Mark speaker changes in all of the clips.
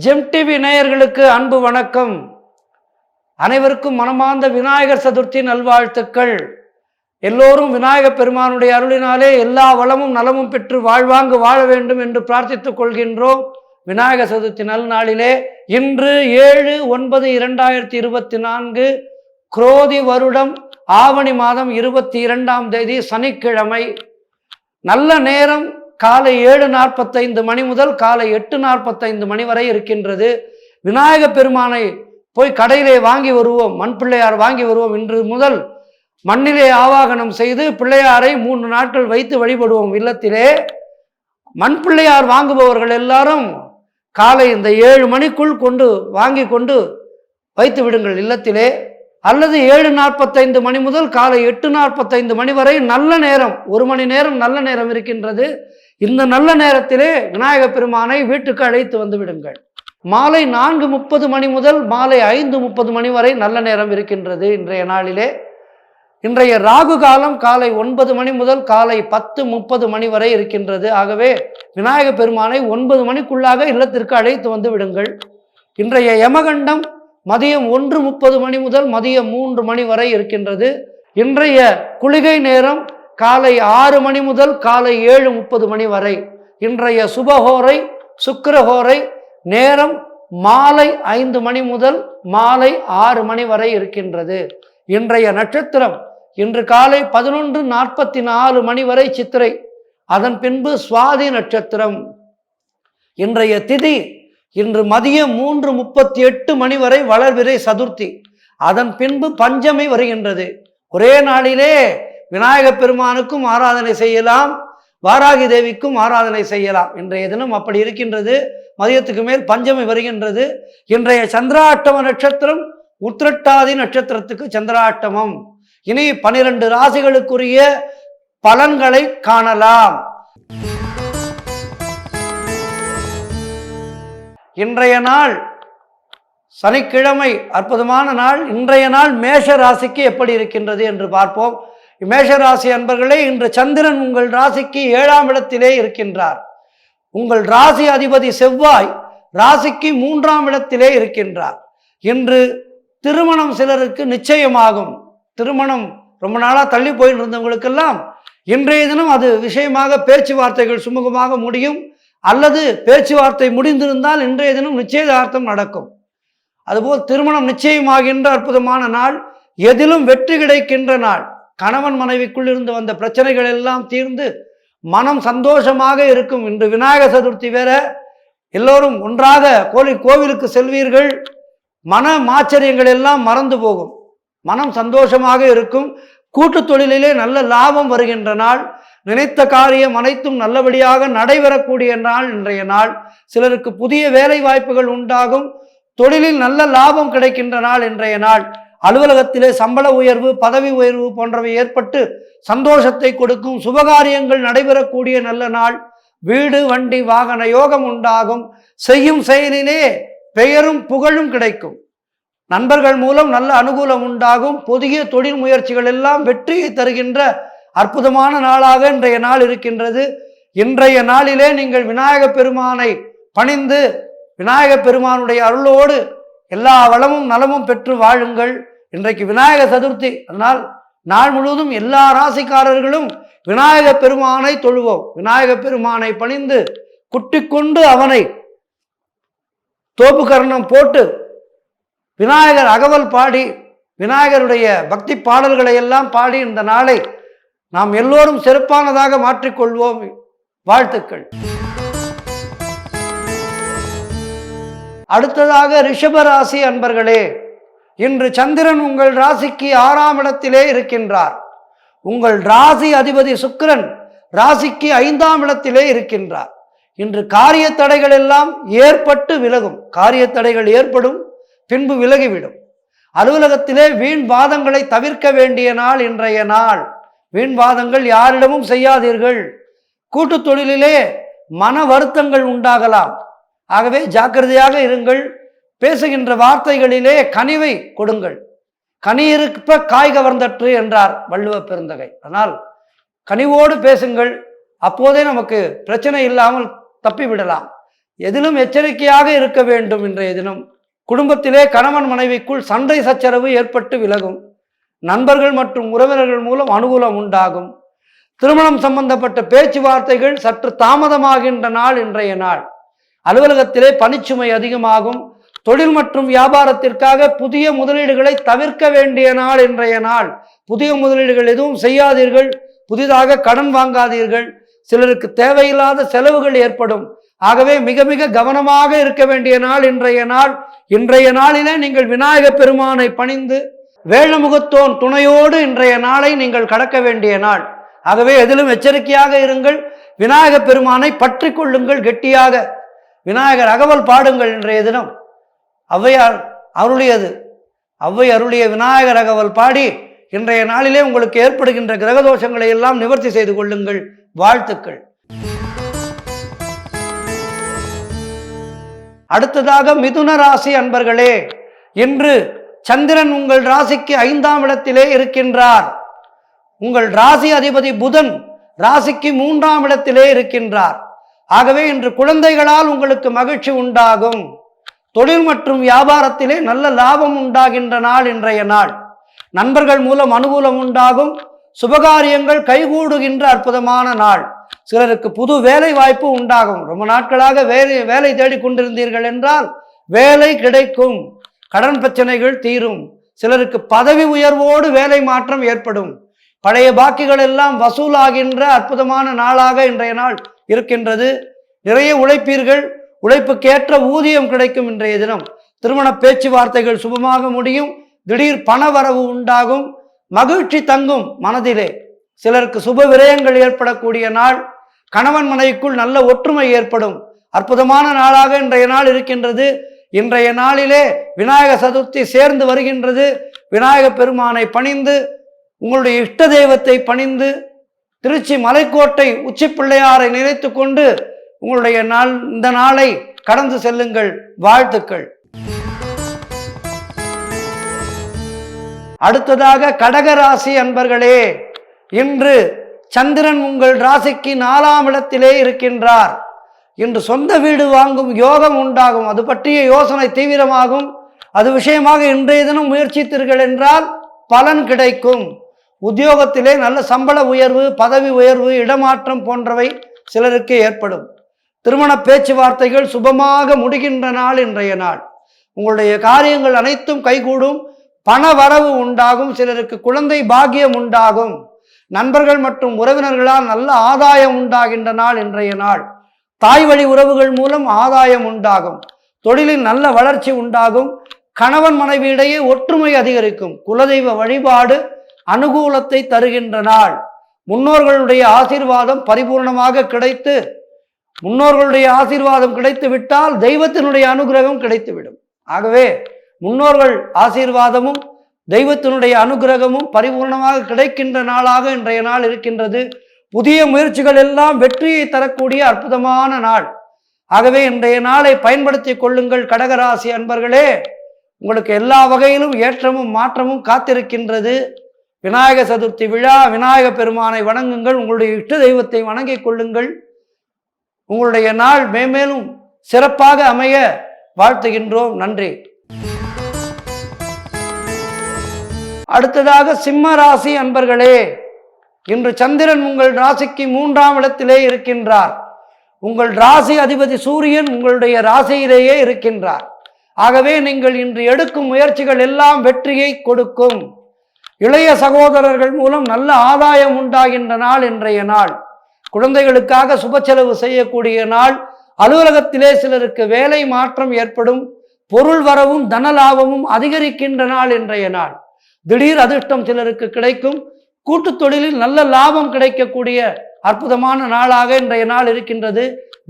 Speaker 1: GeM TV நேயர்களுக்கு அன்பு வணக்கம். அனைவருக்கும் மனமார்ந்த விநாயகர் சதுர்த்தி நல்வாழ்த்துக்கள். எல்லோரும் விநாயகப் பெருமானுடைய அருளினாலே எல்லா வளமும் நலமும் பெற்று வாழ்வாங்கு வாழ வேண்டும் என்று பிரார்த்தித்துக் கொள்கின்றோம். விநாயகர் சதுர்த்தி நல்நாளிலே இன்று 7/9/2024 குரோதி வருடம் ஆவணி மாதம் 22ஆம் தேதி சனிக்கிழமை. நல்ல நேரம் காலை 7:45 மணி முதல் காலை 8:45 மணி வரை இருக்கின்றது. விநாயக பெருமானை போய் கடையிலே வாங்கி வருவோம், மண் பிள்ளையார் வாங்கி வருவோம். இன்று முதல் மண்ணிலே ஆவாகனம் செய்து பிள்ளையாரை 3 நாட்கள் வைத்து வழிபடுவோம். இல்லத்திலே மண் பிள்ளையார் வாங்குபவர்கள் எல்லாரும் காலை இந்த 7 மணிக்குள் வாங்கி கொண்டு வைத்து விடுங்கள் இல்லத்திலே. அல்லது 7:45 மணி முதல் காலை 8:45 மணி வரை நல்ல நேரம், 1 மணி நேரம் நல்ல நேரம் இருக்கின்றது. இந்த நல்ல நேரத்திலே விநாயக பெருமானை வீட்டுக்கு அழைத்து வந்து விடுங்கள். மாலை 4:30 மணி முதல் மாலை 5:30 மணி வரை நல்ல நேரம் இருக்கின்றது. இன்றைய நாளிலே இன்றைய ராகு காலம் காலை 9 மணி முதல் காலை 10:30 மணி வரை இருக்கின்றது. ஆகவே விநாயக பெருமானை 9 மணிக்குள்ளாக இல்லத்திற்கு அழைத்து வந்து விடுங்கள். இன்றைய யமகண்டம் மதியம் 1:30 மணி முதல் மதியம் 3 மணி வரை இருக்கின்றது. இன்றைய குளிகை நேரம் காலை 6 மணி முதல் காலை 7:30 மணி வரை. இன்றைய சுபஹோரை சுக்கிரஹோரை நேரம் மாலை 5 மணி முதல் மாலை 6 மணி வரை இருக்கின்றது. இன்றைய நட்சத்திரம் இன்று காலை 11:44 மணி வரை சித்திரை, அதன் பின்பு சுவாதி நட்சத்திரம். இன்றைய திதி இன்று மதியம் 3:38 மணி வரை வளர்பிறை சதுர்த்தி, அதன் பின்பு பஞ்சமி வருகின்றது. ஒரே நாளிலே விநாயக பெருமானுக்கும் ஆராதனை செய்யலாம், வாராகி தேவிக்கும் ஆராதனை செய்யலாம். இன்றைய தினம் அப்படி இருக்கின்றது. மதியத்துக்கு மேல் பஞ்சமி வருகின்றது. இன்றைய சந்திராஷ்டம நட்சத்திரம் உத்திரட்டாதி நட்சத்திரத்துக்கு சந்திராஷ்டமம். இனி 12 ராசிகளுக்குரிய பலன்களை காணலாம். இன்றைய நாள் சனிக்கிழமை, அற்புதமான நாள். இன்றைய நாள் மேஷ ராசிக்கு எப்படி இருக்கின்றது என்று பார்ப்போம். மேஷ ராசி அன்பர்களே, இன்று சந்திரன் உங்கள் ராசிக்கு 7ஆம் இடத்திலே இருக்கின்றார். உங்கள் ராசி அதிபதி செவ்வாய் ராசிக்கு 3ஆம் இடத்திலே இருக்கின்றார். இன்று திருமணம் சிலருக்கு நிச்சயமாகும். திருமணம் ரொம்ப நாளாக தள்ளி போயிட்டு இருந்தவங்களுக்கெல்லாம் இன்றைய தினம் அது விஷயமாக பேச்சுவார்த்தைகள் சுமூகமாக முடியும். அல்லது பேச்சுவார்த்தை முடிந்திருந்தால் இன்றைய தினம் நிச்சயதார்த்தம் நடக்கும். அதுபோல் திருமணம் நிச்சயமாகின்ற அற்புதமான நாள், எதிலும் வெற்றி கிடைக்கின்ற நாள். கணவன் மனைவிக்குள் இருந்து வந்த பிரச்சனைகள் எல்லாம் தீர்ந்து மனம் சந்தோஷமாக இருக்கும். இன்று விநாயகர் சதுர்த்தி வேற, எல்லோரும் ஒன்றாக கோவிலுக்கு செல்வீர்கள். மன மாச்சரியங்கள் எல்லாம் மறந்து போகும், மனம் சந்தோஷமாக இருக்கும். கூட்டு தொழிலிலே நல்ல லாபம் வருகின்ற நாள். நினைத்த காரியம் அனைத்தும் நல்லபடியாக நடைபெறக்கூடிய நாள் இன்றைய நாள். சிலருக்கு புதிய வேலை வாய்ப்புகள் உண்டாகும், தொழிலில் நல்ல லாபம் கிடைக்கின்ற நாள் இன்றைய நாள். அலுவலகத்திலே சம்பள உயர்வு, பதவி உயர்வு போன்றவை ஏற்பட்டு சந்தோஷத்தை கொடுக்கும். சுபகாரியங்கள் நடைபெறக்கூடிய நல்ல நாள். வீடு வண்டி வாகன யோகம் உண்டாகும். செய்யும் செயலிலே பெயரும் புகழும் கிடைக்கும். நண்பர்கள் மூலம் நல்ல அனுகூலம் உண்டாகும். புதிய தொழில் முயற்சிகள் எல்லாம் வெற்றியை தருகின்ற அற்புதமான நாளாக இன்றைய நாள் இருக்கின்றது. இன்றைய நாளிலே நீங்கள் விநாயக பெருமானை பணிந்து விநாயக பெருமானுடைய அருளோடு எல்லா வளமும் நலமும் பெற்று வாழுங்கள். இன்றைக்கு விநாயக சதுர்த்தி, அதனால் நாள் முழுவதும் எல்லா ராசிக்காரர்களும் விநாயக பெருமானை தொழுவோம். விநாயக பெருமானை பணிந்து குட்டிக் கொண்டு அவனை தோப்பு கர்ணம் போட்டு விநாயகர் அகவல் பாடி விநாயகருடைய பக்தி பாடல்களை எல்லாம் பாடி இந்த நாளை நாம் எல்லோரும் சிறப்பானதாக மாற்றிக்கொள்வோம். வாழ்த்துக்கள். அடுத்ததாக ரிஷபராசி அன்பர்களே, இன்று சந்திரன் உங்கள் ராசிக்கு 6ஆம் இடத்திலே இருக்கின்றார். உங்கள் ராசி அதிபதி சுக்கிரன் ராசிக்கு 5ஆம் இடத்திலே இருக்கின்றார். இன்று காரிய தடைகள் எல்லாம் ஏற்பட்டு விலகும். காரிய தடைகள் ஏற்படும், பின்பு விலகிவிடும். அலுவலகத்திலே வீண் வாதங்களை தவிர்க்க வேண்டிய நாள் இன்றைய நாள். வீண் வாதங்கள் யாரிடமும் செய்யாதீர்கள். கூட்டு தொழிலிலே மன வருத்தங்கள் உண்டாகலாம். ஆகவே ஜாக்கிரதையாக இருங்கள். பேசுகின்ற வார்த்தைகளிலே கனிவை கொடுங்கள். கனி இருப்ப காய் கவர்ந்தற்று என்றார் வள்ளுவ பெருந்தகை. ஆனால் கனிவோடு பேசுங்கள். அப்போதே நமக்கு பிரச்சனை இல்லாமல் தப்பிவிடலாம். எதிலும் எச்சரிக்கையாக இருக்க வேண்டும். இன்றைய தினம் குடும்பத்திலே கணவன் மனைவிக்குள் சண்டை சச்சரவு ஏற்பட்டு விலகும். நண்பர்கள் மற்றும் உறவினர்கள் மூலம் அனுகூலம் உண்டாகும். திருமணம் சம்பந்தப்பட்ட பேச்சுவார்த்தைகள் சற்று தாமதமாகின்ற நாள் இன்றைய நாள். அலுவலகத்திலே பணிச்சுமை அதிகமாகும். தொழில் மற்றும் வியாபாரத்திற்காக புதிய முதலீடுகளை தவிர்க்க வேண்டிய நாள் இன்றைய நாள். புதிய முதலீடுகள் எதுவும் செய்யாதீர்கள். புதிதாக கடன் வாங்காதீர்கள். சிலருக்கு தேவையில்லாத செலவுகள் ஏற்படும். ஆகவே மிக மிக கவனமாக இருக்க வேண்டிய நாள் இன்றைய நாள். இன்றைய நாளிலே நீங்கள் விநாயக பெருமானை பணிந்து வேழமுகத்தோன் துணையோடு இன்றைய நாளை நீங்கள் கடக்க வேண்டிய நாள். ஆகவே எதிலும் எச்சரிக்கையாக இருங்கள். விநாயக பெருமானை பற்றி கொள்ளுங்கள் கெட்டியாக. விநாயகர் அகவல் பாடுங்கள். இன்றைய தினம் ஔவையார் அருளியது. ஔவை அருளிய விநாயகர் அகவல் பாடி இன்றைய நாளிலே உங்களுக்கு ஏற்படுகின்ற கிரகதோஷங்களை எல்லாம் நிவர்த்தி செய்து கொள்ளுங்கள். வாழ்த்துக்கள். அடுத்ததாக மிதுன ராசி அன்பர்களே, இன்று சந்திரன் உங்கள் ராசிக்கு 5ஆம் இடத்திலே இருக்கின்றார். உங்கள் ராசி அதிபதி புதன் ராசிக்கு 3ஆம் இடத்திலே இருக்கின்றார். ஆகவே இன்று குழந்தைகளால் உங்களுக்கு மகிழ்ச்சி உண்டாகும். தொழில் மற்றும் வியாபாரத்திலே நல்ல லாபம் உண்டாகின்ற நாள் இன்றைய நாள். நண்பர்கள் மூலம் அனுகூலம் உண்டாகும். சுபகாரியங்கள் கைகூடுகின்ற அற்புதமான நாள். சிலருக்கு புது வேலை வாய்ப்பு உண்டாகும். ரொம்ப நாட்களாக வேலை தேடிக்கொண்டிருந்தீர்கள் என்றால் வேலை கிடைக்கும். கடன் பிரச்சனைகள் தீரும். சிலருக்கு பதவி உயர்வோடு வேலை மாற்றம் ஏற்படும். பழைய பாக்கிகள் எல்லாம் வசூலாகின்ற அற்புதமான நாளாக இன்றைய நாள் இருக்கின்றது. நிறைய உழைப்பீர்கள். உழைப்புக்கேற்ற ஊதியம் கிடைக்கும். இன்றைய தினம் திருமண பேச்சுவார்த்தைகள் சுபமாக முடியும். திடீர் பண வரவு உண்டாகும். மகிழ்ச்சி தங்கும் மனதிலே. சிலருக்கு சுப விரயங்கள் ஏற்படக்கூடிய நாள். கணவன் மனைவிக்குள் நல்ல ஒற்றுமை ஏற்படும். அற்புதமான நாளாக இன்றைய நாள் இருக்கின்றது. இன்றைய நாளிலே விநாயக சதுர்த்தி சேர்ந்து வருகின்றது. விநாயக பெருமானை பணிந்து உங்களுடைய இஷ்ட தெய்வத்தை பணிந்து திருச்சி மலைக்கோட்டை உச்சி பிள்ளையாரை நினைத்து கொண்டு உங்களுடைய இந்த நாளை கடந்து செல்லுங்கள். வாழ்த்துக்கள். அடுத்ததாக கடகராசி அன்பர்களே, இன்று சந்திரன் உங்கள் ராசிக்கு 4ஆம் இடத்திலே இருக்கின்றார். இன்று சொந்த வீடு வாங்கும் யோகம் உண்டாகும். அது பற்றிய யோசனை தீவிரமாகும். அது விஷயமாக இன்றைய தினம் முயற்சித்தீர்கள் என்றால் பலன் கிடைக்கும். உத்தியோகத்திலே நல்ல சம்பள உயர்வு, பதவி உயர்வு, இடமாற்றம் போன்றவை சிலருக்கு ஏற்படும். திருமண பேச்சுவார்த்தைகள் சுபமாக முடிகின்ற நாள் இன்றைய நாள். உங்களுடைய காரியங்கள் அனைத்தும் கைகூடும். பண வரவு உண்டாகும். சிலருக்கு குழந்தை பாக்கியம் உண்டாகும். நண்பர்கள் மற்றும் உறவினர்களால் நல்ல ஆதாயம் உண்டாகின்ற நாள் இன்றைய நாள். தாய் வழி உறவுகள் மூலம் ஆதாயம் உண்டாகும். தொழிலில் நல்ல வளர்ச்சி உண்டாகும். கணவன் மனைவியிடையே ஒற்றுமை அதிகரிக்கும். குலதெய்வ வழிபாடு அனுகூலத்தை தருகின்ற நாள். முன்னோர்களுடைய ஆசீர்வாதம் பரிபூர்ணமாக கிடைத்து, முன்னோர்களுடைய ஆசீர்வாதம் கிடைத்து விட்டால் தெய்வத்தினுடைய அனுகிரகம் கிடைத்துவிடும். ஆகவே முன்னோர்கள் ஆசீர்வாதமும் தெய்வத்தினுடைய அனுகிரகமும் பரிபூர்ணமாக கிடைக்கின்ற நாளாக இன்றைய நாள் இருக்கின்றது. புதிய முயற்சிகள் எல்லாம் வெற்றியை தரக்கூடிய அற்புதமான நாள். ஆகவே இன்றைய நாளை பயன்படுத்தி கொள்ளுங்கள். கடகராசி அன்பர்களே, உங்களுக்கு எல்லா வகையிலும் ஏற்றமும் மாற்றமும் காத்திருக்கின்றது. விநாயக சதுர்த்தி விழா, விநாயக பெருமானை வணங்குங்கள். உங்களுடைய இஷ்ட தெய்வத்தை வணங்கிக் கொள்ளுங்கள். உங்களுடைய நாள் மேன்மேலும் சிறப்பாக அமைய வாழ்த்துகின்றோம். நன்றி. அடுத்ததாக சிம்ம ராசி அன்பர்களே, இன்று சந்திரன் உங்கள் ராசிக்கு 3ஆம் இடத்திலே இருக்கின்றார். உங்கள் ராசி அதிபதி சூரியன் உங்களுடைய ராசியிலேயே இருக்கின்றார். ஆகவே நீங்கள் இன்று எடுக்கும் முயற்சிகள் எல்லாம் வெற்றியை கொடுக்கும். இளைய சகோதரர்கள் மூலம் நல்ல ஆதாயம் உண்டாகின்ற நாள் இன்றைய நாள். குழந்தைகளுக்காக சுப செலவு செய்யக்கூடிய நாள். அலுவலகத்திலே சிலருக்கு வேலை மாற்றம் ஏற்படும். பொருள் வரவும் தன லாபமும் அதிகரிக்கின்ற நாள் இன்றைய நாள். திடீர் அதிர்ஷ்டம் சிலருக்கு கிடைக்கும். கூட்டு தொழிலில் நல்ல லாபம் கிடைக்கக்கூடிய அற்புதமான நாளாக இன்றைய நாள் இருக்கின்றது.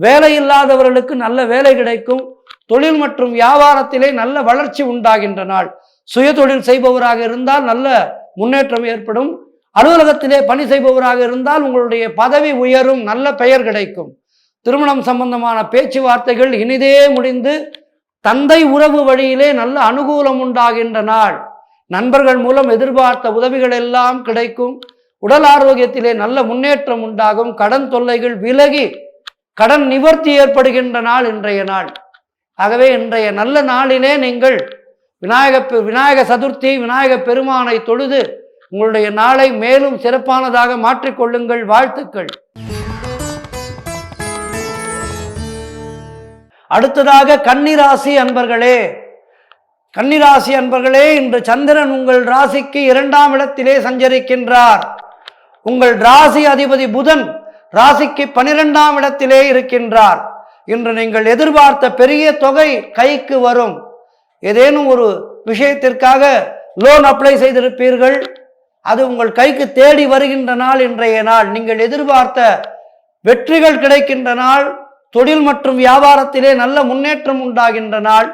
Speaker 1: வேலை இல்லாதவர்களுக்கு நல்ல வேலை கிடைக்கும். தொழில் மற்றும் வியாபாரத்திலே நல்ல வளர்ச்சி உண்டாகின்ற நாள். சுய தொழில் செய்பவராக இருந்தால் நல்ல முன்னேற்றம் ஏற்படும். அலுவலகத்திலே பணி செய்பவராக இருந்தால் உங்களுடைய பதவி உயரும். நல்ல பெயர் கிடைக்கும். திருமணம் சம்பந்தமான பேச்சுவார்த்தைகள் இனிதே முடிந்து தந்தை உறவு வழியிலே நல்ல அனுகூலம் உண்டாகின்ற நாள். நண்பர்கள் மூலம் எதிர்பார்த்த உதவிகள் எல்லாம் கிடைக்கும். உடல் ஆரோக்கியத்திலே நல்ல முன்னேற்றம் உண்டாகும். கடன் தொல்லைகள் விலகி கடன் நிவர்த்தி ஏற்படுகின்ற நாள் இன்றைய நாள். ஆகவே இன்றைய நல்ல நாளிலே நீங்கள் விநாயக சதுர்த்தி விநாயக பெருமானை தொழுது உங்களுடைய நாளை மேலும் சிறப்பானதாக மாற்றிக்கொள்ளுங்கள். வாழ்த்துக்கள். அடுத்ததாக கன்னிராசி அன்பர்களே, கன்னிராசி அன்பர்களே, இன்று சந்திரன் உங்கள் ராசிக்கு 2ஆம் இடத்திலே சஞ்சரிக்கின்றார். உங்கள் ராசி அதிபதி புதன் ராசிக்கு 12ஆம் இடத்திலே இருக்கின்றார். இன்று நீங்கள் எதிர்பார்த்த பெரிய தொகை கைக்கு வரும். ஏதேனும் ஒரு விஷயத்திற்காக லோன் அப்ளை செய்திருப்பீர்கள், அது உங்கள் கைக்கு தேடி வருகின்ற நாள் இன்றைய நாள். நீங்கள் எதிர்பார்த்த வெற்றிகள் கிடைக்கின்ற நாள். தொழில் மற்றும் வியாபாரத்திலே நல்ல முன்னேற்றம் உண்டாகின்ற நாள்.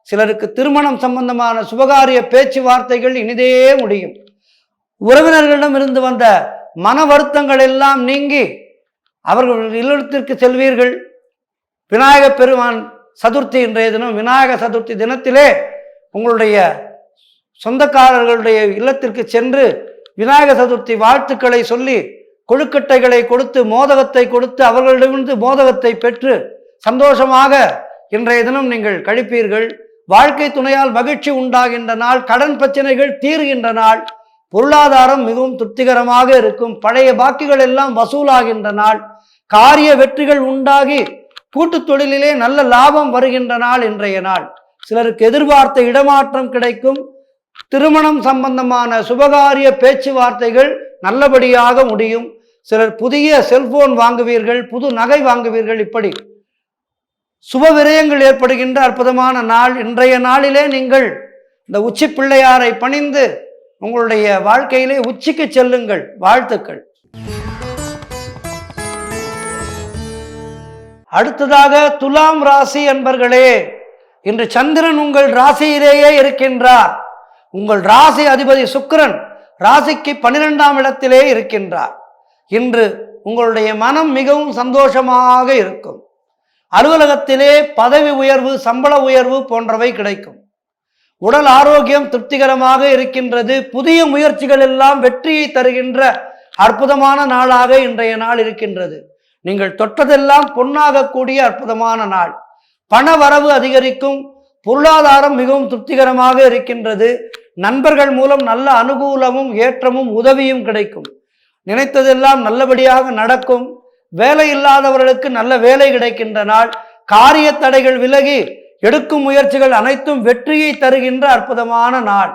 Speaker 1: சிலருக்கு திருமணம் சம்பந்தமான சுபகாரிய பேச்சுவார்த்தைகள் இனிதே முடியும். உறவினர்களிடம் இருந்து வந்த மன வருத்தங்கள் எல்லாம் நீங்கி அவர்கள் இல்லத்திற்கு செல்வீர்கள். விநாயக பெருமான் சதுர்த்தி இன்றைய தினம், விநாயக சதுர்த்தி தினத்திலே உங்களுடைய சொந்தக்காரர்களுடைய இல்லத்திற்கு சென்று விநாயக சதுர்த்தி வாழ்த்துக்களை சொல்லி கொழுக்கட்டைகளை கொடுத்து மோதகத்தை கொடுத்து அவர்களிடமிருந்து மோதகத்தை பெற்று சந்தோஷமாக இன்றைய தினம் நீங்கள் கழிப்பீர்கள். வாழ்க்கை துணையால் மகிழ்ச்சி உண்டாகின்ற நாள். கடன் பிரச்சனைகள் தீர்கின்ற நாள். பொருளாதாரம் மிகவும் திருப்திகரமாக இருக்கும். பழைய பாக்கிகள் எல்லாம் வசூலாகின்ற நாள். காரிய வெற்றிகள் உண்டாகி கூட்டு தொழிலிலே நல்ல லாபம் வருகின்ற நாள் இன்றைய நாள். சிலருக்கு எதிர்பார்த்த இடமாற்றம் கிடைக்கும். திருமணம் சம்பந்தமான சுபகாரிய பேச்சுவார்த்தைகள் நல்லபடியாக முடியும். சிலர் புதிய செல்போன் வாங்குவீர்கள், புது நகை வாங்குவீர்கள். இப்படி சுப விரயங்கள் ஏற்படுகின்ற அற்புதமான நாள் இன்றைய நாளிலே நீங்கள் இந்த உச்சி பிள்ளையாரை பணிந்து உங்களுடைய வாழ்க்கையிலே உச்சிக்கு செல்லுங்கள். வாழ்த்துக்கள். அடுத்ததாக துலாம் ராசி அன்பர்களே, இன்று சந்திரன் உங்கள் ராசியிலேயே இருக்கின்றார். உங்கள் ராசி அதிபதி சுக்கிரன் ராசிக்கு 12ஆம் இடத்திலே இருக்கின்றார். இன்று உங்களுடைய மனம் மிகவும் சந்தோஷமாக இருக்கும். அலுவலகத்திலே பதவி உயர்வு, சம்பள உயர்வு போன்றவை கிடைக்கும். உடல் ஆரோக்கியம் திருப்திகரமாக இருக்கின்றது. புதிய முயற்சிகள் எல்லாம் வெற்றியை தருகின்ற அற்புதமான நாளாக இன்றைய நாள் இருக்கின்றது. நீங்கள் தொட்டதெல்லாம் பொன்னாகக்கூடிய அற்புதமான நாள். பண வரவு அதிகரிக்கும். பொருளாதாரம் மிகவும் திருப்திகரமாக இருக்கின்றது. நண்பர்கள் மூலம் நல்ல அனுகூலமும் ஏற்றமும் உதவியும் கிடைக்கும். நினைத்ததெல்லாம் நல்லபடியாக நடக்கும். வேலை இல்லாதவர்களுக்கு நல்ல வேலை கிடைக்கின்ற நாள். காரிய தடைகள் விலகி எடுக்கும் முயற்சிகள் அனைத்தும் வெற்றியை தருகின்ற அற்புதமான நாள்.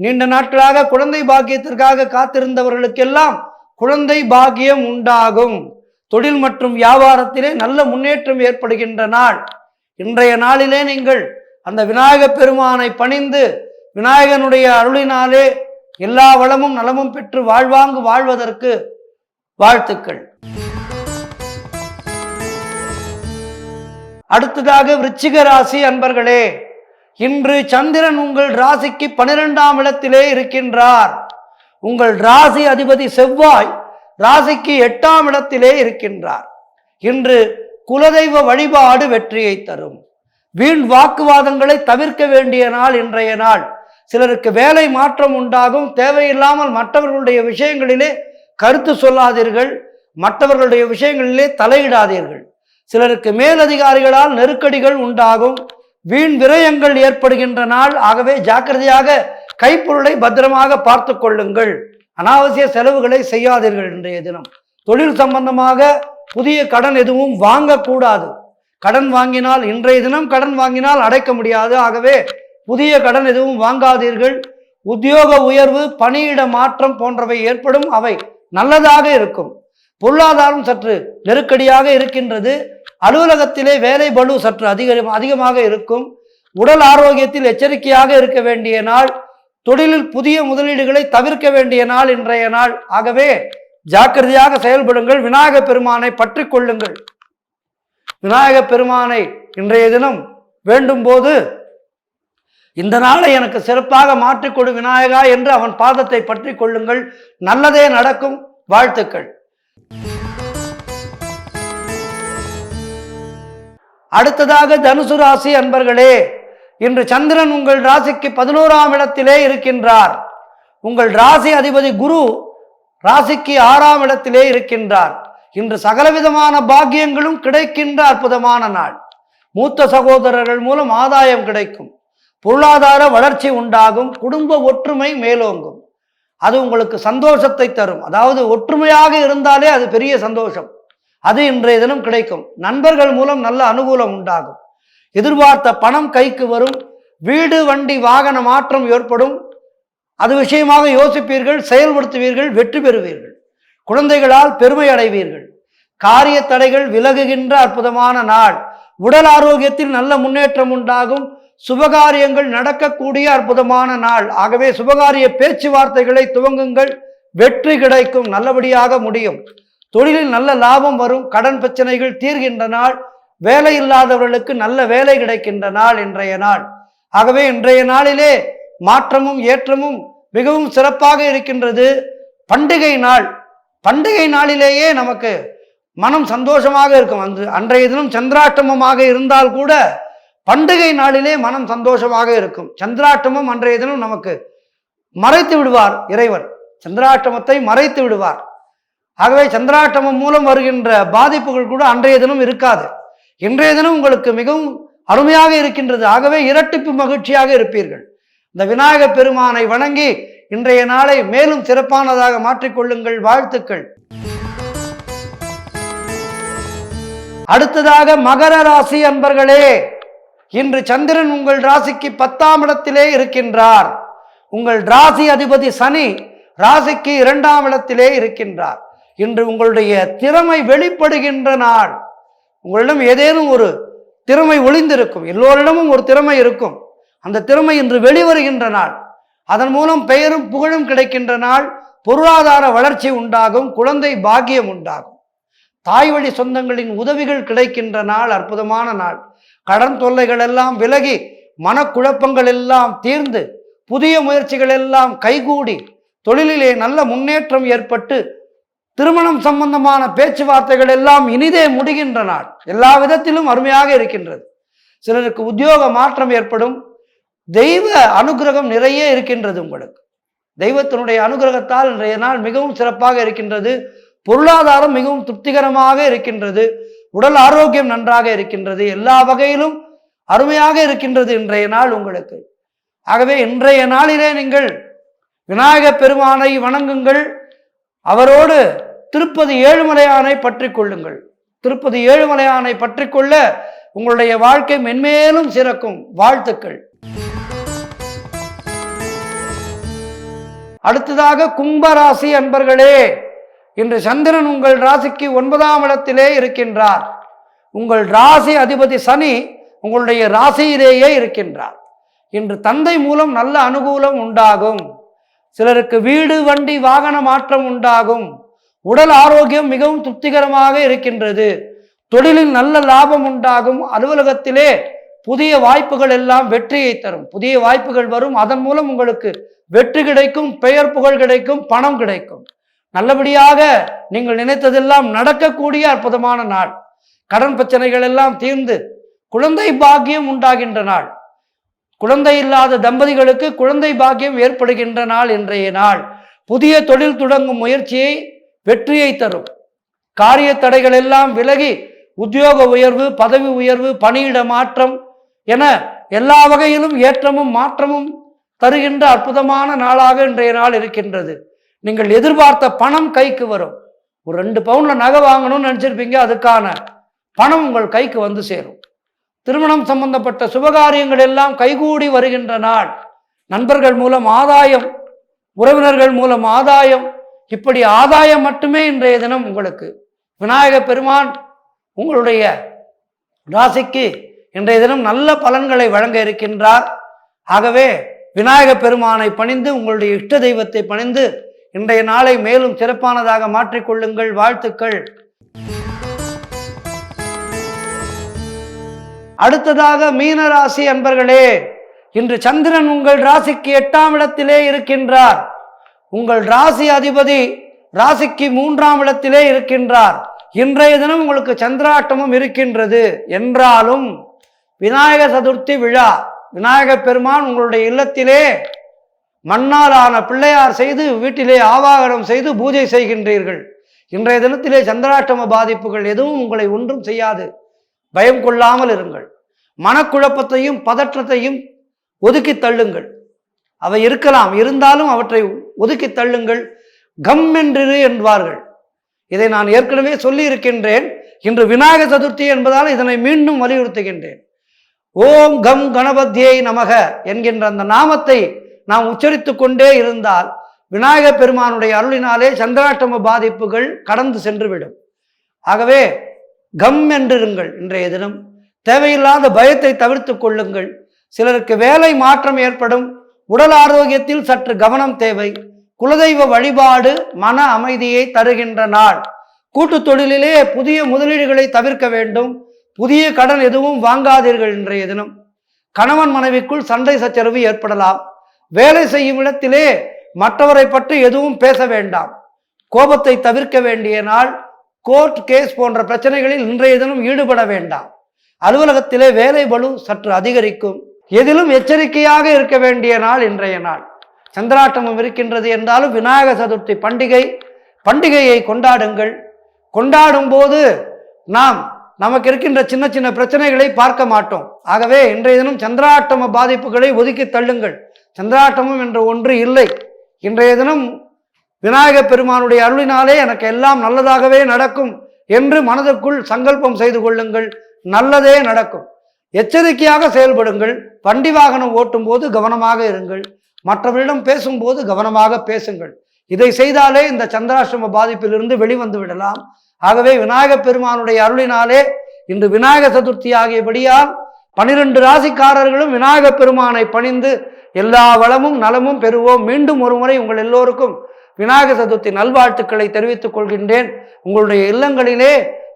Speaker 1: நீண்ட நாட்களாக குழந்தை பாக்கியத்திற்காக காத்திருந்தவர்களுக்கெல்லாம் குழந்தை பாக்கியம் உண்டாகும். தொழில் மற்றும் வியாபாரத்திலே நல்ல முன்னேற்றம் ஏற்படுகின்ற நாள். இன்றைய நாளிலே நீங்கள் அந்த விநாயக பெருமானை பணிந்து விநாயகனுடைய அருளினாலே எல்லா வளமும் நலமும் பெற்று வாழ்வாங்கு வாழ்வதற்கு வாழ்த்துக்கள். அடுத்ததாக விருச்சிக ராசி அன்பர்களே, இன்று சந்திரன் உங்கள் ராசிக்கு 12ஆம் இடத்திலே இருக்கின்றார். உங்கள் ராசி அதிபதி செவ்வாய் ராசிக்கு 8ஆம் இடத்திலே இருக்கின்றார். இன்று குலதெய்வ வழிபாடு வெற்றியை தரும். வீண் வாக்குவாதங்களை தவிர்க்க வேண்டிய நாள் இன்றைய நாள். சிலருக்கு வேலை மாற்றம் உண்டாகும். தேவையில்லாமல் மற்றவர்களுடைய விஷயங்களிலே கருத்து சொல்லாதீர்கள். மற்றவர்களுடைய விஷயங்களிலே தலையிடாதீர்கள். சிலருக்கு மேலதிகாரிகளால் நெருக்கடிகள் உண்டாகும். வீண் விரயங்கள் ஏற்படுகின்ற நாள். ஆகவே ஜாக்கிரதையாக கைப்பொருளை பத்திரமாக பார்த்து கொள்ளுங்கள். அனாவசிய செலவுகளை செய்யாதீர்கள். இன்றைய தினம் தொழில் சம்பந்தமாக புதிய கடன் எதுவும் வாங்கக்கூடாது. கடன் வாங்கினால் இன்றைய தினம் கடன் வாங்கினால் அடைக்க முடியாது. ஆகவே புதிய கடன் எதுவும் வாங்காதீர்கள். உத்தியோக உயர்வு, பணியிட மாற்றம் போன்றவை ஏற்படும். அவை நல்லதாக இருக்கும். பொருளாதாரம் சற்று நெருக்கடியாக இருக்கின்றது. அலுவலகத்திலே வேலை பளு சற்று அதிகமாக இருக்கும். உடல் ஆரோக்கியத்தில் எச்சரிக்கையாக இருக்க வேண்டிய நாள். தொழிலில் புதிய முதலீடுகளை தவிர்க்க வேண்டிய நாள் இன்றைய நாள். ஆகவே ஜாக்கிரதையாக செயல்படுங்கள். விநாயக பெருமானை பற்றி கொள்ளுங்கள். விநாயக பெருமானை இன்றைய தினம் வேண்டும் போது இந்த நாளை எனக்கு சிறப்பாக மாற்றிக்கொடு விநாயகா என்று அவன் பாதத்தை பற்றி கொள்ளுங்கள். நல்லதே நடக்கும். வாழ்த்துக்கள். அடுத்ததாக தனுசு ராசி அன்பர்களே, இன்று சந்திரன் உங்கள் ராசிக்கு 11ஆம் இடத்திலே இருக்கின்றார். உங்கள் ராசி அதிபதி குரு ராசிக்கு 6ஆம் இடத்திலே இருக்கின்றார். இன்று சகலவிதமான பாக்கியங்களும் கிடைக்கின்ற அற்புதமான நாள். மூத்த சகோதரர்கள் மூலம் ஆதாயம் கிடைக்கும், பொருளாதார வளர்ச்சி உண்டாகும், குடும்ப ஒற்றுமை மேலோங்கும். அது உங்களுக்கு சந்தோஷத்தை தரும். அதாவது ஒற்றுமையாக இருந்தாலே அது பெரிய சந்தோஷம். அது இன்றைய தினம் கிடைக்கும். நண்பர்கள் மூலம் நல்ல அனுகூலம் உண்டாகும். எதிர்பார்த்த பணம் கைக்கு வரும். வீடு வண்டி வாகன மாற்றம் ஏற்படும். அது விஷயமாக யோசிப்பீர்கள், செயல்படுத்துவீர்கள், வெற்றி பெறுவீர்கள். குழந்தைகளால் பெருமை அடைவீர்கள். காரிய தடைகள் விலகுகின்ற அற்புதமான நாள். உடல் ஆரோக்கியத்தில் நல்ல முன்னேற்றம் உண்டாகும். சுபகாரியங்கள் நடக்கக்கூடிய அற்புதமான நாள். ஆகவே சுபகாரிய பேச்சுவார்த்தைகளை துவங்குங்கள், வெற்றி கிடைக்கும், நல்லபடியாக முடியும். தொழிலில் நல்ல லாபம் வரும். கடன் பிரச்சனைகள் தீர்கின்ற நாள். வேலை இல்லாதவர்களுக்கு நல்ல வேலை கிடைக்கின்ற நாள் இன்றைய நாள். ஆகவே இன்றைய நாளிலே மாற்றமும் ஏற்றமும் மிகவும் சிறப்பாக இருக்கின்றது. பண்டிகை நாள். பண்டிகை நாளிலேயே நமக்கு மனம் சந்தோஷமாக இருக்கும். அன்றைய தினம் சந்திராஷ்டமமாக இருந்தால் கூட பண்டிகை நாளிலே மனம் சந்தோஷமாக இருக்கும். சந்திராஷ்டமம் அன்றைய தினம் நமக்கு மறைத்து விடுவார் இறைவன். சந்திராஷ்டமத்தை மறைத்து விடுவார். ஆகவே சந்திராஷ்டமம் மூலம் வருகின்ற பாதிப்புகள் கூட அன்றைய தினம் இருக்காது. இன்றைய தினம் உங்களுக்கு மிகவும் அருமையாக இருக்கின்றது. ஆகவே இரட்டிப்பு மகிழ்ச்சியாக இருப்பீர்கள். இந்த விநாயக பெருமானை வணங்கி இன்றைய நாளை மேலும் சிறப்பானதாக மாற்றிக்கொள்ளுங்கள். வாழ்த்துக்கள். அடுத்ததாக மகர ராசி அன்பர்களே, இன்று சந்திரன் உங்கள் ராசிக்கு 10ஆம் இடத்திலே இருக்கின்றார். உங்கள் ராசி அதிபதி சனி ராசிக்கு 2ஆம் இடத்திலே இருக்கின்றார். இன்று உங்களுடைய திறமை வெளிப்படுகின்ற நாள். உங்களிடம் ஏதேனும் ஒரு திறமை ஒளிந்திருக்கும். எல்லோரிடமும் ஒரு திறமை இருக்கும். அந்த திறமை இன்று வெளிவருகின்ற நாள். அதன் மூலம் பெயரும் புகழும் கிடைக்கின்ற நாள். பொருளாதார வளர்ச்சி உண்டாகும். குழந்தை பாக்கியம் உண்டாகும். தாய் வழி சொந்தங்களின் உதவிகள் கிடைக்கின்ற நாள். அற்புதமான நாள். கடன் தொல்லைகள் எல்லாம் விலகி, மனக்குழப்பங்கள் எல்லாம் தீர்ந்து, புதிய முயற்சிகள் எல்லாம் கைகூடி, தொழிலிலே நல்ல முன்னேற்றம் ஏற்பட்டு, திருமணம் சம்பந்தமான பேச்சுவார்த்தைகள் எல்லாம் இனிதே முடிகின்ற நாள். எல்லா விதத்திலும் அருமையாக இருக்கின்றது. சிலருக்கு உத்தியோக மாற்றம் ஏற்படும். தெய்வ அனுகிரகம் நிறைய இருக்கின்றது. உங்களுக்கு தெய்வத்தினுடைய அனுகிரகத்தால் இன்றைய நாள் மிகவும் சிறப்பாக இருக்கின்றது. பொருளாதாரம் மிகவும் திருப்திகரமாக இருக்கின்றது. உடல் ஆரோக்கியம் நன்றாக இருக்கின்றது. எல்லா வகையிலும் அருமையாக இருக்கின்றது இன்றைய நாள் உங்களுக்கு. ஆகவே இன்றைய நாளிலே நீங்கள் விநாயக பெருமானை வணங்குங்கள். அவரோடு திருப்பதி ஏழுமலையானை பற்றி கொள்ளுங்கள். திருப்பதி ஏழுமலையானை பற்றி கொள்ள உங்களுடைய வாழ்க்கை மென்மேலும் சிறக்கும். வாழ்த்துக்கள். அடுத்ததாக கும்பராசி அன்பர்களே, இன்று சந்திரன் உங்கள் ராசிக்கு 9ஆம் இடத்திலே இருக்கின்றார். உங்கள் ராசி அதிபதி சனி உங்களுடைய ராசியிலேயே இருக்கின்றார். இன்று தந்தை மூலம் நல்ல அனுகூலம் உண்டாகும். சிலருக்கு வீடு வண்டி வாகன மாற்றம் உண்டாகும். உடல் ஆரோக்கியம் மிகவும் திருப்திகரமாக இருக்கின்றது. தொழிலில் நல்ல லாபம் உண்டாகும். அலுவலகத்திலே புதிய வாய்ப்புகள் எல்லாம் வெற்றியை தரும். புதிய வாய்ப்புகள் வரும். அதன் மூலம் உங்களுக்கு வெற்றி கிடைக்கும், பெயர் புகழ் கிடைக்கும், பணம் கிடைக்கும். நல்லபடியாக நீங்கள் நினைத்ததெல்லாம் நடக்கக்கூடிய அற்புதமான நாள். கடன் பிரச்சனைகள் எல்லாம் தீர்ந்து குழந்தை பாக்கியம் உண்டாகின்ற நாள். குழந்தை இல்லாத தம்பதிகளுக்கு குழந்தை பாக்கியம் ஏற்படுகின்ற நாள் இன்றைய நாள். புதிய தொழில் தொடங்கும் முயற்சியை வெற்றியை தரும். காரிய தடைகள் எல்லாம் விலகி உத்தியோக உயர்வு, பதவி உயர்வு, பணியிட மாற்றம் என எல்லா வகையிலும் ஏற்றமும் மாற்றமும் தருகின்ற அற்புதமான நாளாக இன்றைய நாள் இருக்கின்றது. நீங்கள் எதிர்பார்த்த பணம் கைக்கு வரும். ஒரு 2 பவுன்ல நகை வாங்கணும்னு நினைச்சிருப்பீங்க, அதுக்கான பணம் உங்கள் கைக்கு வந்து சேரும். திருமணம் சம்பந்தப்பட்ட சுபகாரியங்கள் எல்லாம் கைகூடி வருகின்ற நாள். நண்பர்கள் மூலம் ஆதாயம், உறவினர்கள் மூலம் ஆதாயம், இப்படி ஆதாயம் மட்டுமே இன்றைய தினம் உங்களுக்கு. விநாயக பெருமான் உங்களுடைய ராசிக்கு இன்றைய தினம் நல்ல பலன்களை வழங்க இருக்கின்றார். ஆகவே விநாயக பெருமானை பணிந்து, உங்களுடைய இஷ்ட தெய்வத்தை பணிந்து இன்றைய நாளை மேலும் சிறப்பானதாக மாற்றிக்கொள்ளுங்கள். வாழ்த்துக்கள். அடுத்ததாக மீனராசி அன்பர்களே, இன்று சந்திரன் உங்கள் ராசிக்கு 8ஆம் இடத்திலே இருக்கின்றார். உங்கள் ராசி அதிபதி ராசிக்கு 3ஆம் இடத்திலே இருக்கின்றார். இன்றைய தினம் உங்களுக்கு சந்திராஷ்டமம் இருக்கின்றது என்றாலும் விநாயக சதுர்த்தி விழா, விநாயக பெருமான் உங்களுடைய இல்லத்திலே மண்ணாலான பிள்ளையார் செய்து வீட்டிலே ஆவாகனம் செய்து பூஜை செய்கின்றீர்கள். இன்றைய தினத்திலே சந்திராஷ்டம பாதிப்புகள் எதுவும் உங்களை ஒன்றும் செய்யாது. பயம் கொள்ளாமல் இருங்கள். மனக்குழப்பத்தையும் பதற்றத்தையும் ஒதுக்கி தள்ளுங்கள். அவை இருக்கலாம், இருந்தாலும் அவற்றை ஒதுக்கி தள்ளுங்கள். கம் என்றிரு என்பார்கள். இதை நான் ஏற்கனவே சொல்லி இருக்கின்றேன். இன்று விநாயகர் சதுர்த்தி என்பதால் இதனை மீண்டும் வலியுறுத்துகின்றேன். ஓம் கம் கணபதியை நமக என்கின்ற அந்த நாமத்தை நாம் உச்சரித்து கொண்டே இருந்தால் விநாயகப் பெருமானுடைய அருளினாலே சந்திராஷ்டம பாதிப்புகள் கடந்து சென்றுவிடும். ஆகவே கம் என்றிருங்கள். இன்றைய தினம் தேவையில்லாத பயத்தை தவிர்த்து கொள்ளுங்கள். சிலருக்கு வேலை மாற்றம் ஏற்படும். உடல் ஆரோக்கியத்தில் சற்று கவனம் தேவை. குலதெய்வ வழிபாடு மன அமைதியை தருகின்ற நாள். கூட்டு தொழிலிலே புதிய முதலீடுகளை தவிர்க்க வேண்டும். புதிய கடன் எதுவும் வாங்காதீர்கள். இன்றைய தினம் கணவன் மனைவிக்குள் சண்டை சச்சரவு ஏற்படலாம். வேலை செய்யும் இடத்திலே மற்றவரை பற்றி எதுவும் பேச வேண்டாம். கோபத்தை தவிர்க்க வேண்டிய நாள். கோர்ட் கேஸ் போன்ற பிரச்சனைகளில் இன்றைய தினம் ஈடுபட வேண்டாம். அலுவலகத்திலே வேலை பளு சற்று அதிகரிக்கும். எதிலும் எச்சரிக்கையாக இருக்க வேண்டிய நாள் இன்றைய நாள். சந்திராஷ்டமம் இருக்கின்றது என்றாலும் விநாயகர் சதுர்த்தி பண்டிகையை கொண்டாடுங்கள். கொண்டாடும் போது நமக்கு இருக்கின்ற சின்ன சின்ன பிரச்சனைகளை பார்க்க மாட்டோம். ஆகவே இன்றைய தினம் சந்திராஷ்டம பாதிப்புகளை ஒதுக்கி தள்ளுங்கள். சந்திராஷ்டமம் என்ற ஒன்று இல்லை. இன்றைய தினம் விநாயகப் பெருமானுடைய அருளினாலே எனக்கு எல்லாம் நல்லதாகவே நடக்கும் என்று மனதுக்குள் சங்கல்பம் செய்து கொள்ளுங்கள். நல்லதே நடக்கும். எச்சரிக்கையாக செயல்படுங்கள். வண்டி வாகனம் ஓட்டும் போது கவனமாக இருங்கள். மற்றவரிடம் பேசும்போது கவனமாக பேசுங்கள். இதை செய்தாலே இந்த சந்திராஷ்டம பாதிப்பிலிருந்து வெளிவந்து விடலாம். ஆகவே விநாயகப் பெருமானுடைய அருளினாலே இன்று விநாயகர் சதுர்த்தி ஆகியபடியால் 12 ராசிக்காரர்களும் விநாயகப் பெருமானை பணிந்து எல்லா வளமும் நலமும் பெறுவோம். மீண்டும் ஒருமுறை உங்கள் எல்லோருக்கும் விநாயகர் சதுர்த்தி நல்வாழ்த்துக்களை தெரிவித்துக் கொள்கின்றேன். உங்களுடைய இல்லங்களிலே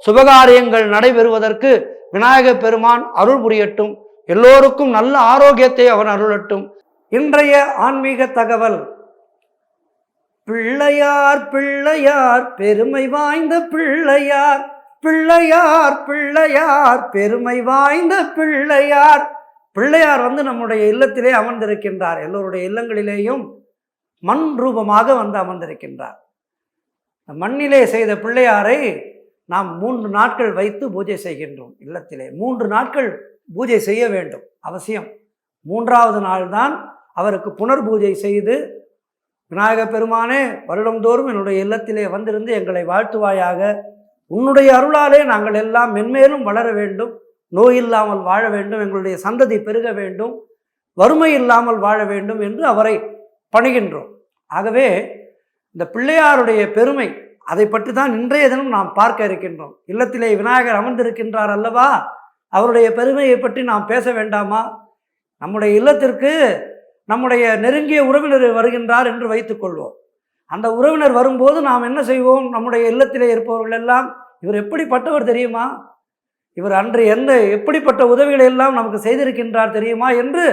Speaker 1: சுபகாரியங்கள் நடைபெறுவதற்கு விநாயகப் பெருமான் அருள் புரியட்டும். எல்லோருக்கும் நல்ல ஆரோக்கியத்தை அவன் அருளட்டும். இன்றைய ஆன்மீக தகவல்: பிள்ளையார் பிள்ளையார் பெருமை வாய்ந்த பிள்ளையார், பிள்ளையார் பிள்ளையார் பெருமை வாய்ந்த பிள்ளையார். பிள்ளையார் நம்முடைய இல்லத்திலே அமர்ந்திருக்கின்றார். எல்லோருடைய இல்லங்களிலேயும் மண் ரூபமாக அமர்ந்திருக்கின்றார். மண்ணிலே செய்த பிள்ளையாரை நாம் 3 நாட்கள் வைத்து பூஜை செய்கின்றோம். இல்லத்திலே 3 நாட்கள் பூஜை செய்ய வேண்டும் அவசியம். 3வது நாள் தான் அவருக்கு புனர் பூஜை செய்து, விநாயகப் பெருமானே, வருடந்தோறும் என்னுடைய இல்லத்திலே வந்திருந்து எங்களை வாழ்த்துவாயாக. உன்னுடைய அருளாலே நாங்கள் எல்லாம் மென்மேலும் வளர வேண்டும், நோய் இல்லாமல் வாழ வேண்டும், எங்களுடைய சந்ததி பெருக வேண்டும், வறுமை இல்லாமல் வாழ வேண்டும் என்று அவரை பணிகின்றோம். ஆகவே இந்த பிள்ளையாருடைய பெருமை, அதை பற்றி தான் இன்றைய தினம் நாம் பார்க்க இருக்கின்றோம். இல்லத்திலே விநாயகர் அமர்ந்திருக்கின்றார் அல்லவா, அவருடைய பெருமையை பற்றி நாம் பேச வேண்டாமா? நம்முடைய இல்லத்திற்கு நம்முடைய நெருங்கிய உறவினர் வருகின்றார் என்று வைத்துக்கொள்வோம். அந்த உறவினர் வரும்போது நாம் என்ன செய்வோம்? நம்முடைய இல்லத்திலே இருப்பவர்கள் எல்லாம், இவர் எப்படிப்பட்டவர் தெரியுமா, இவர் அன்று எப்படிப்பட்ட உதவிகளை எல்லாம் நமக்கு செய்திருக்கின்றார் தெரியுமா என்று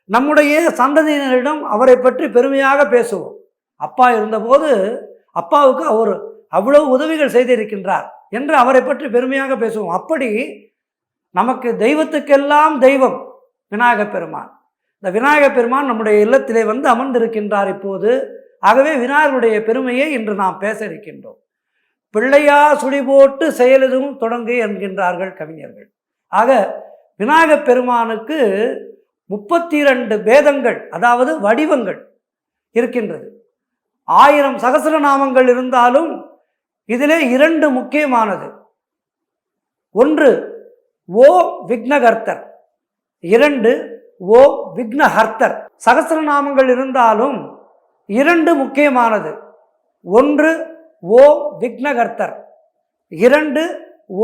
Speaker 1: நம்முடைய சந்ததியினரிடம் அவரை பற்றி பெருமையாக பேசுவோம். அப்பா இருந்தபோது அப்பாவுக்கு அவர் அவ்வளவு உதவிகள் செய்திருக்கின்றார் என்று அவரை பற்றி பெருமையாக பேசுவோம். அப்படி நமக்கு தெய்வத்துக்கெல்லாம் தெய்வம் விநாயகப் பெருமான். இந்த விநாயகப் பெருமான் நம்முடைய இல்லத்திலே அமர்ந்திருக்கின்றார் இப்போது. ஆகவே விநாயகருடைய பெருமையை இன்று நாம் பேச இருக்கின்றோம். பிள்ளையா சுழி போட்டு செயலதும் தொடங்கு என்கின்றார்கள் கவிஞர்கள். ஆக விநாயகப் பெருமானுக்கு 32 பேதங்கள், அதாவது வடிவங்கள் இருக்கின்றது. 1000 சகஸ்ரநாமங்கள் இருந்தாலும் இதிலே 2 முக்கியமானது. ஒன்று ஓ விக்னகர்த்தர், 2 ஓ விக்னஹர்த்தர். சகஸ்ரநாமங்கள் இருந்தாலும் 2 முக்கியமானது. ஒன்று ஓ விக்னகர்த்தர், 2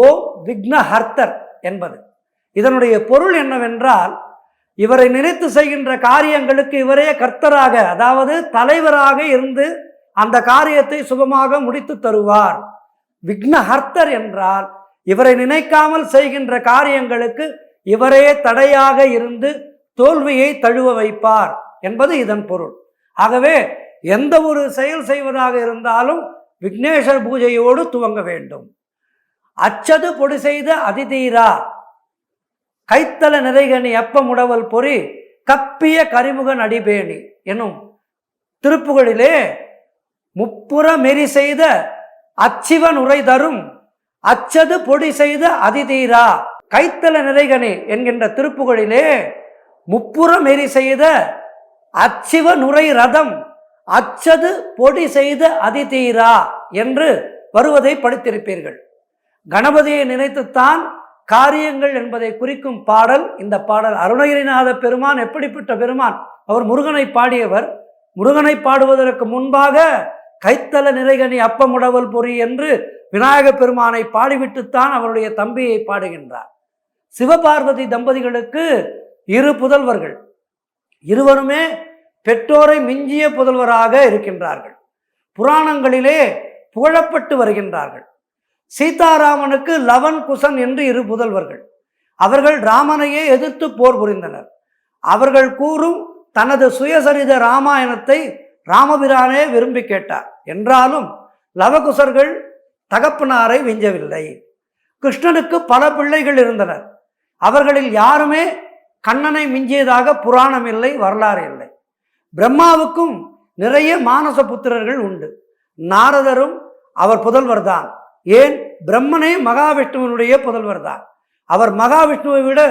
Speaker 1: ஓ விக்னஹர்த்தர் என்பது. இதனுடைய பொருள் என்னவென்றால், இவரை நினைத்து செய்கின்ற காரியங்களுக்கு இவரே கர்த்தராக, அதாவது தலைவராக இருந்து அந்த காரியத்தை சுபமாக முடித்து தருவார். விக்னஹர்த்தர் என்றால் இவரை நினைக்காமல் செய்கின்ற காரியங்களுக்கு இவரே தடையாக இருந்து தோல்வியை தழுவ வைப்பார் என்பது இதன் பொருள். ஆகவே எந்த ஒரு செயல் செய்வதாக இருந்தாலும் விக்னேஸ்வர் பூஜையோடு துவங்க வேண்டும். அச்சது பொடி செய்த அதிதீரா, கைத்தல நிறைகனி எப்பமுடவல் பொறி கப்பிய கரிமுகன் அடிபேணி எனும் திருப்புகளிலே முப்புற மெறி செய்த அச்சிவன் உரை தரும் அச்சது பொடி செய்த அதிதீரா. கைத்தல நிறைகனே என்கின்ற திருப்புகழிலே முப்புறம் எரி செய்த அச்சிவ நுரை ரதம் அச்சது பொடி செய்த அதிதீரா என்று வருவதை படித்திருப்பீர்கள். கணபதியை நினைத்துத்தான் காரியங்கள் என்பதை குறிக்கும் பாடல் இந்த பாடல். அருணகிரிநாத பெருமான் எப்படிப்பட்ட பெருமான்? அவர் முருகனை பாடியவர். முருகனை பாடுவதற்கு முன்பாக கைத்தல நிறைகனி அப்பமுடவல் பொறி என்று விநாயக பெருமானை பாடிவிட்டுத்தான் அவருடைய தம்பியை பாடுகின்றார். சிவபார்வதி தம்பதிகளுக்கு 2 புதல்வர்கள். இருவருமே பெற்றோரை மிஞ்சிய புதல்வராக இருக்கின்றார்கள். புராணங்களிலே புகழப்பட்டு வருகின்றார்கள். சீதாராமனுக்கு லவன் குசன் என்று 2 புதல்வர்கள். அவர்கள் ராமனையே எதிர்த்து போர் புரிந்தனர். அவர்கள் கூறும் தனது சுயசரித ராமாயணத்தை ராமபிரானே விரும்பி கேட்டார். என்றாலும் லவகுசர்கள் தகப்பனாரை விஞ்சவில்லை. கிருஷ்ணனுக்கு பல பிள்ளைகள் இருந்தனர். அவர்களில் யாருமே கண்ணனை மிஞ்சியதாக புராணம் இல்லை, வரலாறு இல்லை. பிரம்மாவுக்கும் நிறைய மானச புத்திரர்கள் உண்டு. நாரதரும் அவர் புதல்வர்தான். ஏன், பிரம்மனே மகாவிஷ்ணுவனுடைய புதல்வர்தான். அவர் மகாவிஷ்ணுவை விட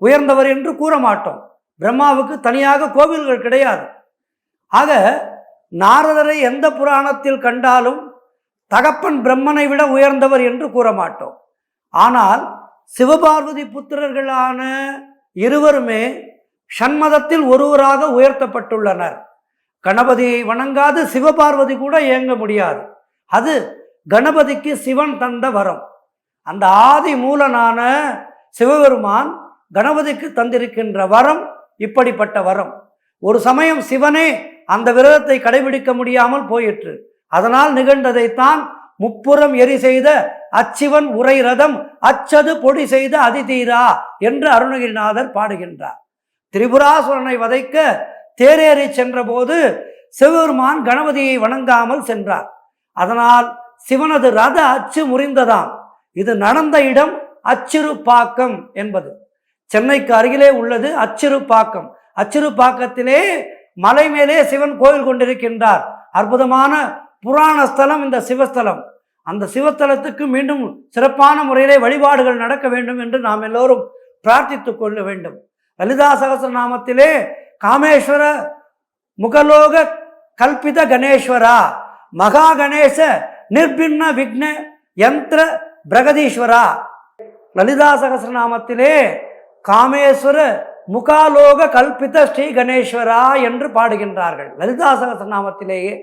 Speaker 1: உயர்ந்தவர் என்று கூற மாட்டோம். பிரம்மாவுக்கு தனியாக கோவில்கள் கிடையாது. ஆக நாரதரை எந்த புராணத்தில் கண்டாலும் தகப்பன் பிரம்மனை விட உயர்ந்தவர் என்று கூற மாட்டோம். ஆனால் சிவபார்வதி புத்திரர்களான இருவருமே ஷண்மதத்தில் ஒருவராக உயர்த்தப்பட்டுள்ளனர். கணபதியை வணங்காது சிவபார்வதி கூட இயங்க முடியாது. அது கணபதிக்கு சிவன் தந்த வரம். அந்த ஆதி மூலனான சிவபெருமான் கணபதிக்கு தந்திருக்கின்ற வரம் இப்படிப்பட்ட வரம். ஒரு சமயம் சிவனே அந்த விரதத்தை கடைபிடிக்க முடியாமல் போயிற்று. அதனால் நிகழ்ந்ததைத்தான் முப்புறம் எரி செய்த அச்சிவன் உரை ரதம் அச்சது பொடி செய்த அதிதீரா என்று அருணகிரிநாதர் பாடுகின்றார். திரிபுராசுரனை வதைக்க தேரேறி சென்ற போது சிவபெருமான் கணபதியை வணங்காமல் சென்றார். அதனால் சிவனது ரத அச்சு முறிந்ததாம். இது நடந்த இடம் அச்சிறுபாக்கம் என்பது. சென்னைக்கு அருகிலே உள்ளது அச்சிறுபாக்கம். அச்சிறுபாக்கத்திலே மலை மேலே சிவன் கோயில் கொண்டிருக்கின்றார். அற்புதமான புராண ஸ்தலம் இந்த சிவஸ்தலம். அந்த சிவஸ்தலத்துக்கு மீண்டும் சிறப்பான முறையிலே வழிபாடுகள் நடக்க வேண்டும் என்று நாம் எல்லோரும் பிரார்த்தித்துக் கொள்ள வேண்டும். லலிதா சகஸ்ரநாமத்திலே காமேஸ்வர முகலோக கல்பித கணேஸ்வரா, மகா கணேச நிர்பின்ன விக்ன யந்திர பிரகதீஸ்வரா. லலிதா சகஸ்ரநாமத்திலே காமேஸ்வர முகாலோக கல்பித ஸ்ரீ கணேஸ்வரா என்று பாடுகின்றார்கள். லலிதா சகஸ்ரநாமத்திலேயே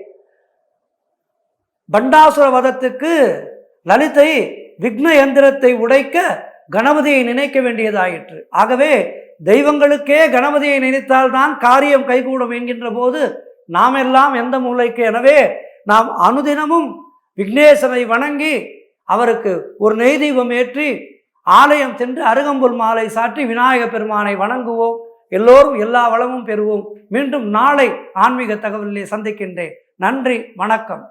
Speaker 1: பண்டாசுர வதத்துக்கு லலிதை விக்ன யந்திரத்தை உடைக்க கணபதியை நினைக்க வேண்டியதாயிற்று. ஆகவே தெய்வங்களுக்கே கணபதியை நினைத்தால்தான் காரியம் கைகூடும் என்கின்ற போது நாம் எல்லாம் எந்த மூலைக்கு? எனவே நாம் அனுதினமும் விக்னேசனை வணங்கி அவருக்கு ஒரு நெய் தீபம் ஏற்றி ஆலயம் சென்று அருகம்புல் மாலை சாற்றி விநாயக பெருமானை வணங்குவோம். எல்லோரும் எல்லா வளமும் பெறுவோம். மீண்டும் நாளை ஆன்மீக தகவலிலே சந்திக்கின்றேன். நன்றி, வணக்கம்.